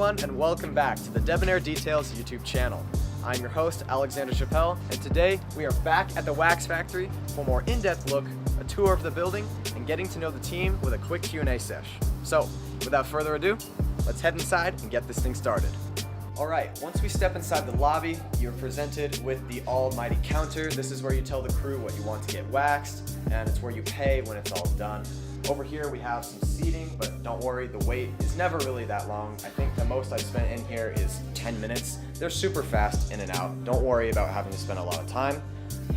everyone, and welcome back to the Debonair Details YouTube channel. I'm your host, Alexander Chappelle, and today we are back at the Wax Factory for a more in-depth look, a tour of the building, and getting to know the team with a quick Q&A sesh. So, without further ado, let's head inside and get this thing started. Alright, once we step inside the lobby, you're presented with the almighty counter. This is where you tell the crew what you want to get waxed, and it's where you pay when it's all done. Over here we have some seating, but don't worry, the wait is never really that long. I think the most I've spent in here is 10 minutes. They're super fast in and out. Don't worry about having to spend a lot of time.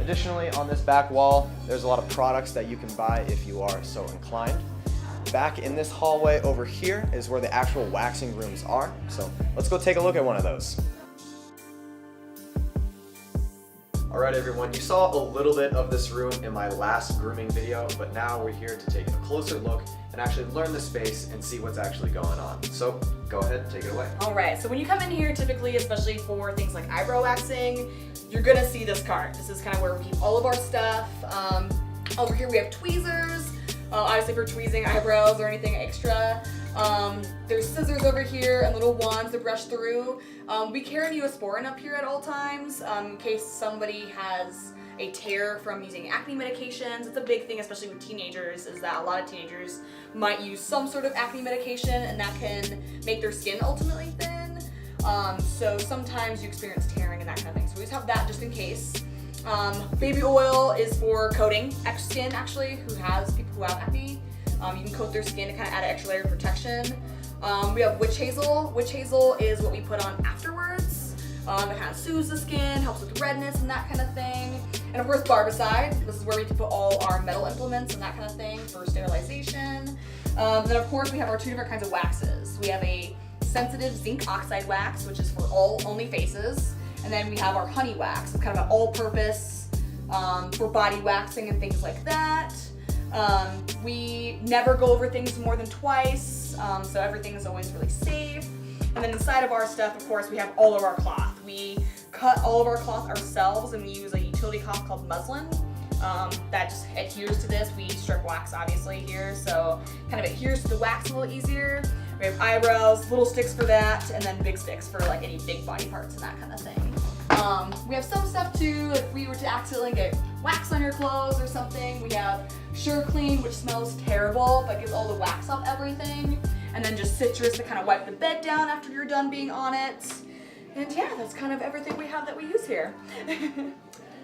Additionally, on this back wall, there's a lot of products that you can buy if you are so inclined. Back in this hallway over here is where the actual waxing rooms are. So let's go take a look at one of those. Alright everyone, you saw a little bit of this room in my last grooming video, but now we're here to take a closer look and actually learn the space and see what's actually going on. So go ahead, take it away. Alright, so when you come in here, typically, especially for things like eyebrow waxing, you're gonna see this cart. This is kind of where we keep all of our stuff. Over here we have tweezers, obviously for tweezing eyebrows or anything extra. There's scissors over here and little wands to brush through. We carry a Neosporin up here at all times in case somebody has a tear from using acne medications. It's a big thing, especially with teenagers, is that a lot of teenagers might use some sort of acne medication and that can make their skin ultimately thin. So sometimes you experience tearing and that kind of thing. So we just have that just in case. Baby oil is for coating skin, actually, people who have acne. You can coat their skin to kind of add an extra layer of protection. We have witch hazel. Witch hazel is what we put on afterwards. It kind of soothes the skin, helps with redness and that kind of thing. And of course, barbicide. This is where we can put all our metal implements and that kind of thing for sterilization. Then of course we have our two different kinds of waxes. We have a sensitive zinc oxide wax, which is for only faces. And then we have our honey wax, kind of an all-purpose for body waxing and things like that. We never go over things more than twice, so everything is always really safe. And then inside of our stuff, of course, we have all of our cloth. We cut all of our cloth ourselves, and we use a utility cloth called muslin that just adheres to this. We strip wax, obviously, here, so kind of adheres to the wax a little easier. We have eyebrows, little sticks for that, and then big sticks for like any big body parts and that kind of thing. We have some stuff too, if we were to accidentally get wax on your clothes or something. We have Sure Clean, which smells terrible, but gives all the wax off everything. And then just citrus to kind of wipe the bed down after you're done being on it. And yeah, that's kind of everything we have that we use here.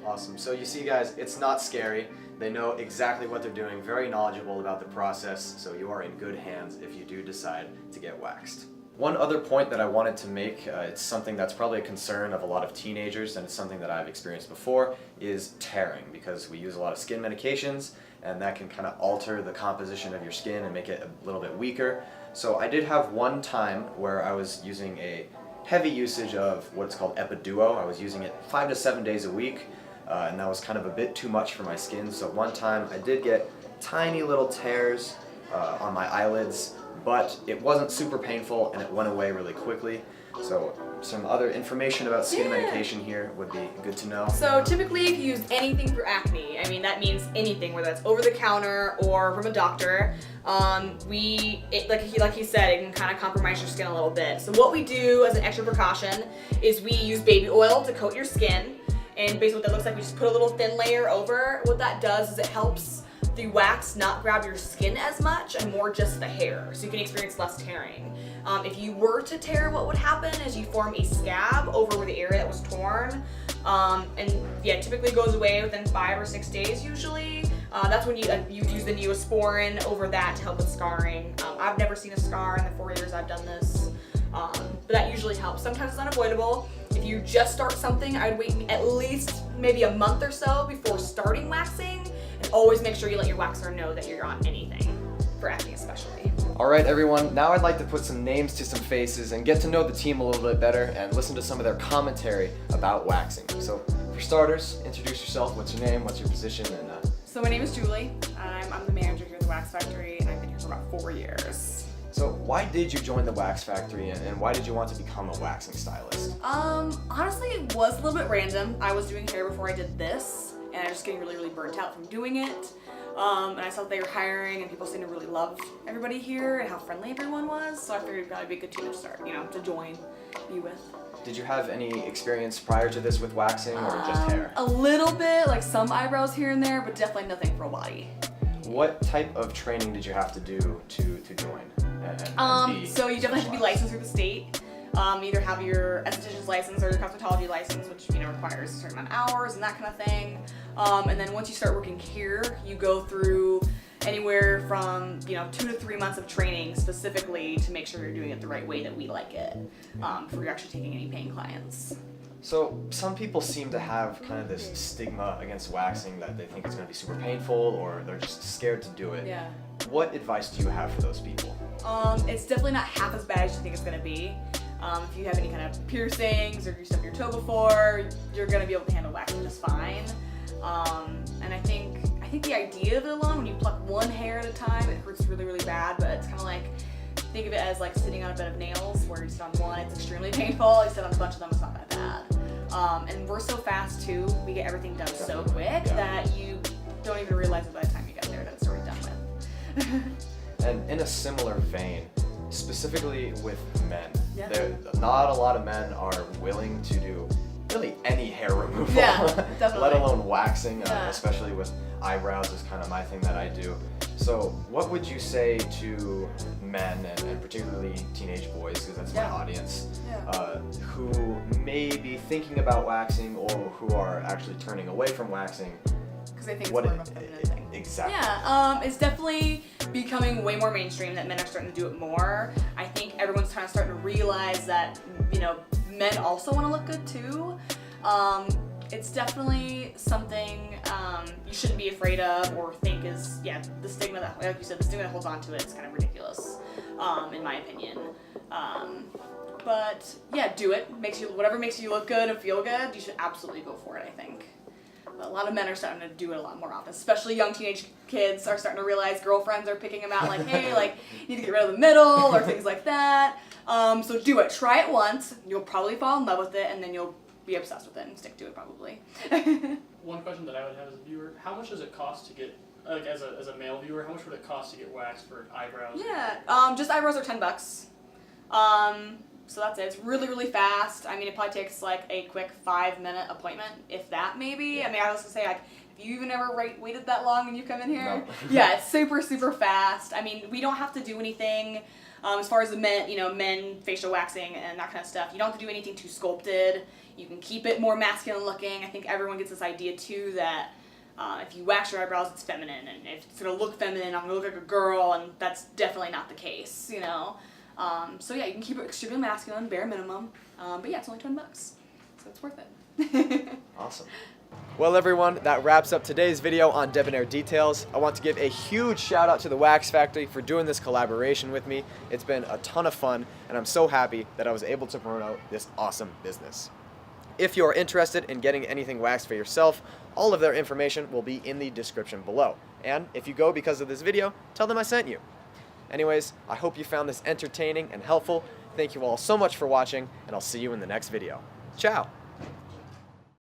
Awesome. So you see guys, it's not scary. They know exactly what they're doing, very knowledgeable about the process, so you are in good hands if you do decide to get waxed. One other point that I wanted to make, it's something that's probably a concern of a lot of teenagers, and it's something that I've experienced before, is tearing, because we use a lot of skin medications, and that can kind of alter the composition of your skin and make it a little bit weaker. So I did have one time where I was using a heavy usage of what's called Epiduo. I was using it 5 to 7 days a week, and that was kind of a bit too much for my skin. So one time I did get tiny little tears on my eyelids, but it wasn't super painful and it went away really quickly. So some other information about skin medication here would be good to know. So typically if you use anything for acne, I mean that means anything, whether that's over the counter or from a doctor, like he said, it can kind of compromise your skin a little bit. So what we do as an extra precaution is we use baby oil to coat your skin. And basically what that looks like, we just put a little thin layer over. What that does is it helps the wax not grab your skin as much and more just the hair, so you can experience less tearing. If you were to tear, what would happen is you form a scab over the area that was torn, and yeah, typically goes away within 5 or 6 days usually. That's when you use the Neosporin over that to help with scarring. I've never seen a scar in the 4 years I've done this, but that usually helps. Sometimes it's unavoidable. If you just start something, I'd wait at least maybe a month or so before starting waxing. And always make sure you let your waxer know that you're on anything, for acne especially. Alright everyone, now I'd like to put some names to some faces and get to know the team a little bit better and listen to some of their commentary about waxing. So for starters, introduce yourself. What's your name, what's your position? And So my name is Julie. I'm the manager here at the Wax Factory, and I've been here for about 4 years. So why did you join the Wax Factory and why did you want to become a waxing stylist? Honestly, it was a little bit random. I was doing hair before I did this. and I'm just getting really, really burnt out from doing it. And I saw that they were hiring, and people seemed to really love everybody here and how friendly everyone was. So I figured it'd probably be a good team to start, to join, be with. Did you have any experience prior to this with waxing or just hair? A little bit, like some eyebrows here and there, but definitely nothing for a body. What type of training did you have to do to join? And be so you definitely have to be licensed through the state. Either have your esthetician's license or your cosmetology license, which requires a certain amount of hours and that kind of thing. And then once you start working here, you go through anywhere from 2 to 3 months of training specifically to make sure you're doing it the right way that we like it, before you're actually taking any paying clients. So some people seem to have kind of this stigma against waxing that they think it's going to be super painful or they're just scared to do it. Yeah. What advice do you have for those people? It's definitely not half as bad as you think it's going to be. If you have any kind of piercings or you stubbed your toe before, you're going to be able to handle waxing just fine. And I think the idea of it alone, when you pluck one hair at a time, it hurts really, really bad, but it's kind of like, think of it as like sitting on a bed of nails where you sit on one, it's extremely painful. You sit on a bunch of them, it's not that bad. And we're so fast too, we get everything done so quick that you don't even realize it by the time you get there that it's already done with. And in a similar vein, specifically with men, Yeah. not a lot of men are willing to do really any hair removal, definitely. let alone waxing, Yeah. especially with eyebrows is kind of my thing that I do. So what would you say to men, and particularly teenage boys, because that's my audience, who may be thinking about waxing or who are actually turning away from waxing? Because I think it's more of a feminine thing. Exactly. Yeah, it's definitely becoming way more mainstream that men are starting to do it more. I think everyone's kind of starting to realize that, men also want to look good too. It's definitely something you shouldn't be afraid of or think is, the stigma that, like you said, the stigma that holds on to it is kind of ridiculous, in my opinion. But yeah, do it. Whatever makes you look good and feel good, you should absolutely go for it, I think. But a lot of men are starting to do it a lot more often, especially young teenage kids are starting to realize girlfriends are picking them out like, hey, like, you need to get rid of the middle or things like that. So do it. Try it once. You'll probably fall in love with it, and then you'll be obsessed with it and stick to it probably. One question that I would have as a viewer, how much does it cost to get, like as a male viewer, how much would it cost to get waxed for eyebrows? Yeah, just eyebrows are $10. So that's it. It's really, really fast. I mean, it probably takes like a quick 5-minute appointment, if that maybe. I mean, I was gonna say, like, have you even ever waited that long when you come in here? No. Yeah, it's super, super fast. I mean, we don't have to do anything as far as the men facial waxing and that kind of stuff. You don't have to do anything too sculpted. You can keep it more masculine looking. I think everyone gets this idea too that if you wax your eyebrows, it's feminine, and if it's gonna look feminine, I'm gonna look like a girl, and that's definitely not the case, So yeah, you can keep it extremely masculine, bare minimum. But yeah, it's only $20, so it's worth it. Awesome. Well, everyone, that wraps up today's video on Debonair Details. I want to give a huge shout out to the Wax Factory for doing this collaboration with me. It's been a ton of fun, and I'm so happy that I was able to promote this awesome business. If you're interested in getting anything waxed for yourself, all of their information will be in the description below. And if you go because of this video, tell them I sent you. Anyways, I hope you found this entertaining and helpful. Thank you all so much for watching, and I'll see you in the next video. Ciao!